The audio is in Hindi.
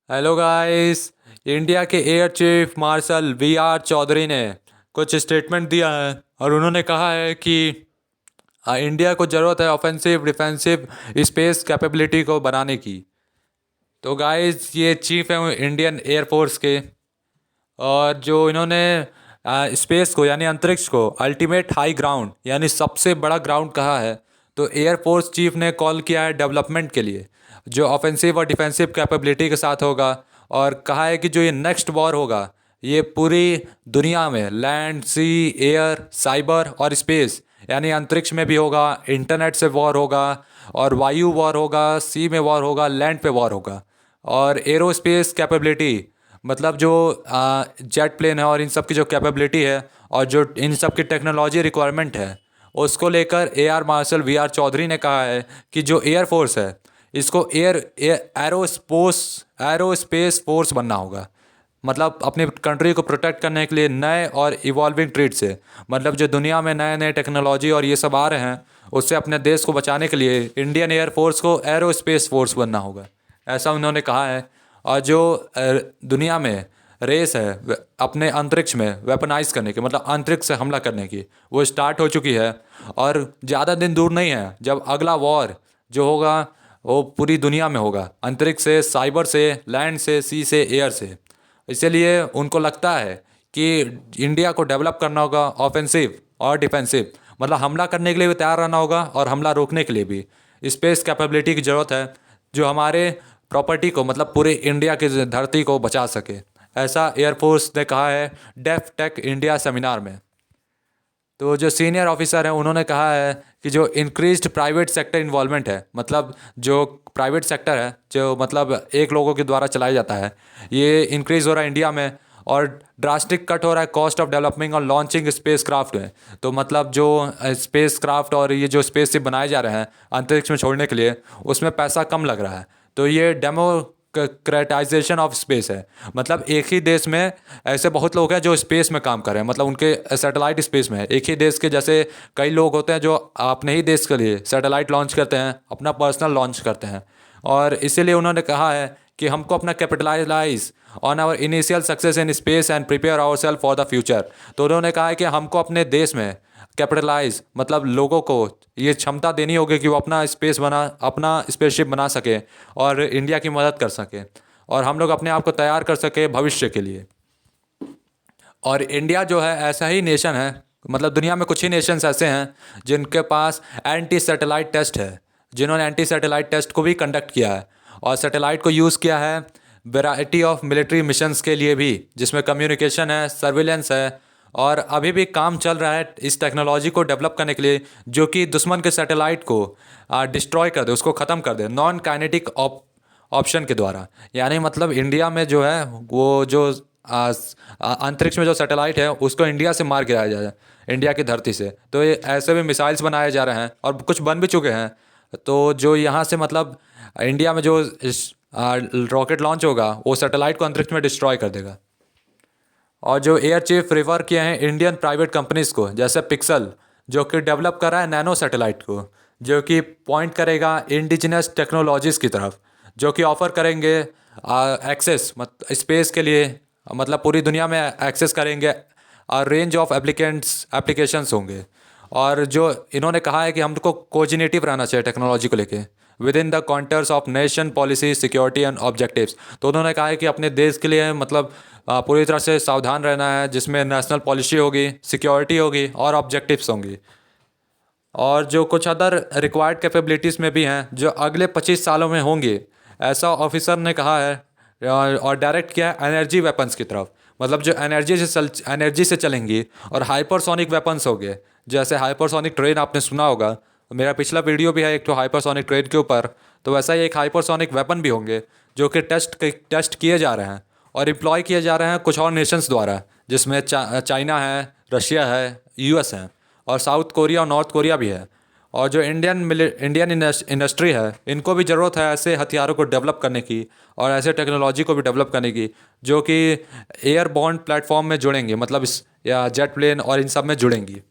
Hello guys. इंडिया के air chief marshal V R Chaudhary ने कुछ स्टेटमेंट दिया है और उन्होंने कहा है कि इंडिया को ज़रूरत है ऑफेंसिव डिफेंसिव स्पेस कैपेबिलिटी को बनाने की। तो गाइस ये चीफ है इंडियन एयरफोर्स के। और जो इन्होंने स्पेस को यानी अंतरिक्ष को अल्टीमेट हाई ग्राउंड यानी सबसे बड़ा ग्राउंड कहा है। तो एयरफोर्स चीफ ने कॉल किया है डेवलपमेंट के लिए जो ऑफेंसिव और डिफेंसिव कैपेबिलिटी के साथ होगा। और कहा है कि जो ये नेक्स्ट वॉर होगा ये पूरी दुनिया में लैंड सी एयर साइबर और स्पेस यानी अंतरिक्ष में भी होगा, इंटरनेट से वॉर होगा और वायु वॉर होगा, सी में वॉर होगा, लैंड पे वॉर होगा। और एरोस्पेस कैपेबिलिटी मतलब जो जेट प्लेन है और इन सब की जो कैपेबिलिटी है और जो इन सब की टेक्नोलॉजी रिक्वायरमेंट है उसको लेकर air marshal V R Chaudhary ने कहा है कि जो एयरफोर्स है इसको एरोस्पेस फोर्स बनना होगा। मतलब अपनी कंट्री को प्रोटेक्ट करने के लिए नए और इवॉल्विंग ट्रेड से मतलब जो दुनिया में नए नए टेक्नोलॉजी और ये सब आ रहे हैं उससे अपने देश को बचाने के लिए इंडियन एयरफोर्स को एरोस्पेस फोर्स बनना होगा, ऐसा उन्होंने कहा है। और जो दुनिया में रेस है अपने अंतरिक्ष में वेपनाइज करने की मतलब अंतरिक्ष से हमला करने की वो स्टार्ट हो चुकी है। और ज़्यादा दिन दूर नहीं है जब अगला वॉर जो होगा वो पूरी दुनिया में होगा, अंतरिक्ष से, साइबर से, लैंड से, सी से, एयर से। इसीलिए उनको लगता है कि इंडिया को डेवलप करना होगा ऑफेंसिव और डिफेंसिव मतलब हमला करने के लिए भी तैयार रहना होगा और हमला रोकने के लिए भी स्पेस कैपेबिलिटी की ज़रूरत है जो हमारे प्रॉपर्टी को मतलब पूरे इंडिया की धरती को बचा सके, ऐसा एयरफोर्स ने कहा है डेफ टेक इंडिया सेमिनार में। तो जो सीनियर ऑफिसर हैं उन्होंने कहा है कि जो इंक्रीज्ड प्राइवेट सेक्टर इन्वॉल्वमेंट है मतलब जो प्राइवेट सेक्टर है जो मतलब एक लोगों के द्वारा चलाया जाता है ये इंक्रीज हो रहा है इंडिया में। और ड्रास्टिक कट हो रहा है कॉस्ट ऑफ डेवलपिंग और लॉन्चिंग स्पेस क्राफ्ट में। तो मतलब जो स्पेस क्राफ्ट और ये जो स्पेस शिप बनाए जा रहे हैं अंतरिक्ष में छोड़ने के लिए उसमें पैसा कम लग रहा है। तो ये डेमोक्रेटाइजेशन ऑफ स्पेस है मतलब एक ही देश में ऐसे बहुत लोग हैं जो स्पेस में काम कर रहे हैं मतलब उनके सैटेलाइट स्पेस में है। एक ही देश के जैसे कई लोग होते हैं जो अपने ही देश के लिए सैटेलाइट लॉन्च करते हैं, अपना पर्सनल लॉन्च करते हैं। और इसीलिए उन्होंने कहा है कि हमको अपना capitalise on our initial success in space and prepare our self for the future. तो उन्होंने कहा है कि हमको अपने देश में कैपिटलाइज मतलब लोगों को ये क्षमता देनी होगी कि वो अपना स्पेसशिप बना सके और इंडिया की मदद कर सके और हम लोग अपने आप को तैयार कर सके भविष्य के लिए। और इंडिया जो है ऐसा ही नेशन है मतलब दुनिया में कुछ ही नेशंस ऐसे हैं जिनके पास एंटी सैटेलाइट टेस्ट है, जिन्होंने एंटी सैटेलाइट टेस्ट को भी कंडक्ट किया है और सैटेलाइट को यूज़ किया है वैरायटी ऑफ मिलिट्री मिशंस के लिए भी जिसमें कम्युनिकेशन है, सर्विलेंस है। और अभी भी काम चल रहा है इस टेक्नोलॉजी को डेवलप करने के लिए जो कि दुश्मन के सैटेलाइट को डिस्ट्रॉय कर दे, उसको ख़त्म कर दे नॉन काइनेटिक ऑप्शन के द्वारा। यानी मतलब इंडिया में जो है वो जो अंतरिक्ष में जो सैटेलाइट है उसको इंडिया से मार गिराया जाए इंडिया की धरती से। तो ये ऐसे भी मिसाइल्स बनाए जा रहे हैं और कुछ बन भी चुके हैं। तो जो यहाँ से मतलब इंडिया में जो रॉकेट लॉन्च होगा वो सैटेलाइट को अंतरिक्ष में डिस्ट्रॉय कर देगा। और जो एयर चीफ रिफर किए हैं इंडियन प्राइवेट कंपनीज को जैसे पिक्सल जो कि डेवलप कर रहा है नैनो सैटेलाइट को जो कि पॉइंट करेगा इंडिजिनस टेक्नोलॉजीज़ की तरफ जो कि ऑफ़र करेंगे एक्सेस स्पेस के लिए मतलब पूरी दुनिया में एक्सेस करेंगे और रेंज ऑफ एप्लीकेशंस होंगे। और जो इन्होंने कहा है कि हमको कोऑर्डिनेटिव रहना चाहिए टेक्नोलॉजी को लेके within the contours of nation policy security and objectives. तो उन्होंने कहा है कि अपने देश के लिए मतलब पूरी तरह से सावधान रहना है जिसमें नेशनल पॉलिसी होगी, सिक्योरिटी होगी और ऑब्जेक्टिव्स होंगी। और जो कुछ अदर रिक्वायर्ड कैपेबिलिटीज़ में भी हैं जो अगले 25 सालों में होंगे, ऐसा ऑफिसर ने कहा है। और डायरेक्ट किया है एनर्जी वेपन्स की तरफ मतलब जो एनर्जी से चलेंगी और हाइपरसोनिक वेपन्स हो गए जैसे हाइपरसोनिक ट्रेन आपने सुना होगा, मेरा पिछला वीडियो भी है एक तो हाइपरसोनिक ट्रेन के ऊपर। तो वैसा ही एक हाइपरसोनिक वेपन भी होंगे जो कि टेस्ट किए जा रहे हैं और इम्प्लॉय किए जा रहे हैं कुछ और नेशंस द्वारा जिसमें चाइना है, रशिया है, यूएस है और साउथ कोरिया और नॉर्थ कोरिया भी है। और जो इंडियन इंडस्ट्री है इनको भी ज़रूरत है ऐसे हथियारों को डेवलप करने की और ऐसे टेक्नोलॉजी को भी डेवलप करने की जो कि एयरबॉर्न प्लेटफॉर्म में जुड़ेंगे मतलब इस या जेट प्लेन और इन सब में जुड़ेंगी।